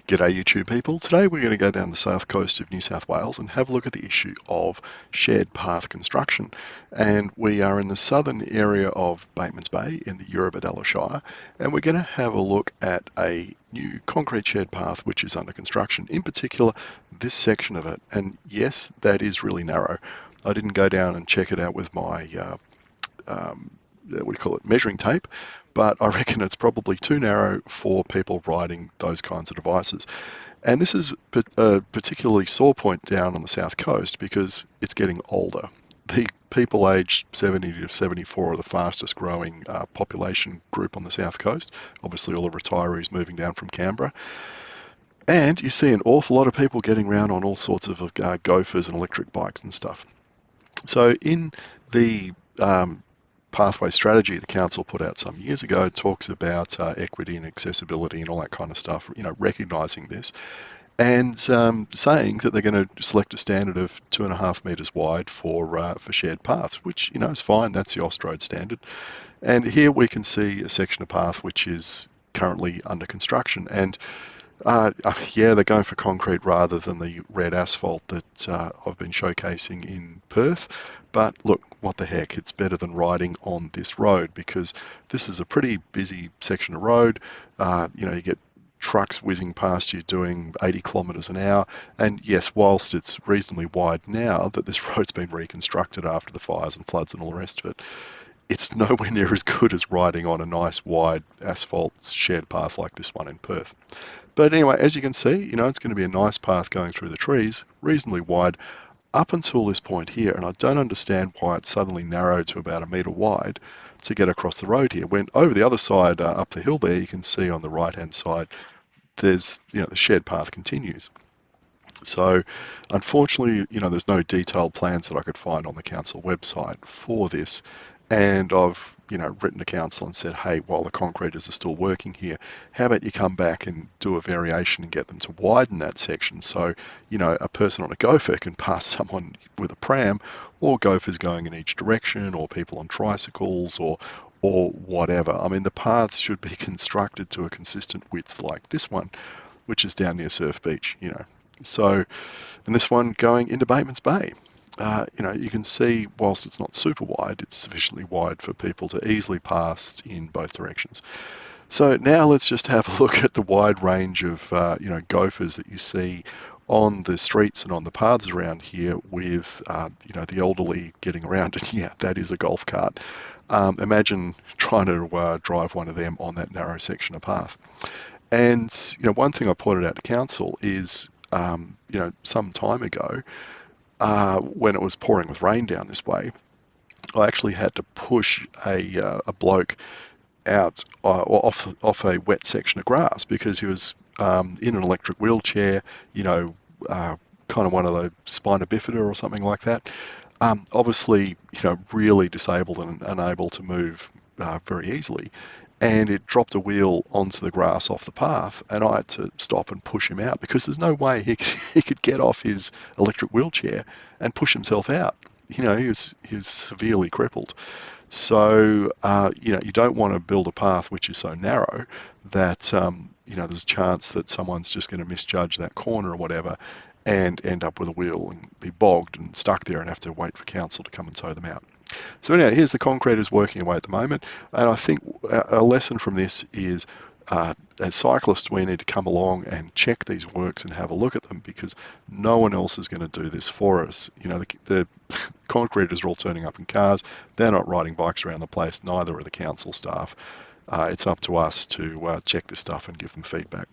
G'day YouTube people. Today we're going to go down the south coast of New South Wales and have a look at the issue of shared path construction. And we are in the southern area of Batemans Bay in the Eurobodalla Shire, and we're going to have a look at a new concrete shared path which is under construction, in particular this section of it. And yes, that is really narrow. I didn't go down and check it out with my measuring tape, but I reckon it's probably too narrow for people riding those kinds of devices. And this is a particularly sore point down on the south coast because it's getting older. The people aged 70 to 74 are the fastest growing population group on the south coast. Obviously all the retirees moving down from Canberra. And you see an awful lot of people getting around on all sorts of gophers and electric bikes and stuff. So in the pathway strategy the council put out some years ago, it talks about equity and accessibility and all that kind of stuff, recognising this and saying that they're going to select a standard of 2.5 metres wide for shared paths, which is fine. That's the Austroad standard. And here we can see a section of path which is currently under construction, and yeah, they're going for concrete rather than the red asphalt that I've been showcasing in Perth. But look, what the heck, it's better than riding on this road because this is a pretty busy section of road. You get trucks whizzing past you doing 80 kilometres an hour. And yes, whilst it's reasonably wide now that this road's been reconstructed after the fires and floods and all the rest of it, it's nowhere near as good as riding on a nice wide asphalt shared path like this one in Perth. But anyway, as you can see, it's going to be a nice path going through the trees, reasonably wide up until this point here. And I don't understand why it's suddenly narrowed to about 1 metre wide to get across the road here. When over the other side, up the hill there, you can see on the right-hand side, there's, the shared path continues. So unfortunately, there's no detailed plans that I could find on the council website for this. And I've, written to council and said, hey, while the concreters are still working here, how about you come back and do a variation and get them to widen that section so, a person on a gopher can pass someone with a pram, or gophers going in each direction, or people on tricycles, or whatever. I mean, the paths should be constructed to a consistent width like this one, which is down near Surf Beach, So, and this one going into Batemans Bay. You can see whilst it's not super wide, it's sufficiently wide for people to easily pass in both directions. So now let's just have a look at the wide range of, gophers that you see on the streets and on the paths around here with, the elderly getting around. And yeah, that is a golf cart. Imagine trying to drive one of them on that narrow section of path. And, one thing I pointed out to council is, some time ago, when it was pouring with rain down this way, I actually had to push a bloke out off a wet section of grass because he was in an electric wheelchair, kind of one of the spina bifida or something like that. Obviously, really disabled and unable to move very easily. And it dropped a wheel onto the grass off the path, and I had to stop and push him out because there's no way he could get off his electric wheelchair and push himself out. He was severely crippled. So, you don't want to build a path which is so narrow that, there's a chance that someone's just going to misjudge that corner or whatever and end up with a wheel and be bogged and stuck there and have to wait for council to come and tow them out. So anyway, here's the concreters working away at the moment, and I think a lesson from this is, as cyclists, we need to come along and check these works and have a look at them because no one else is going to do this for us. The concreters are all turning up in cars. They're not riding bikes around the place, neither are the council staff. It's up to us to check this stuff and give them feedback.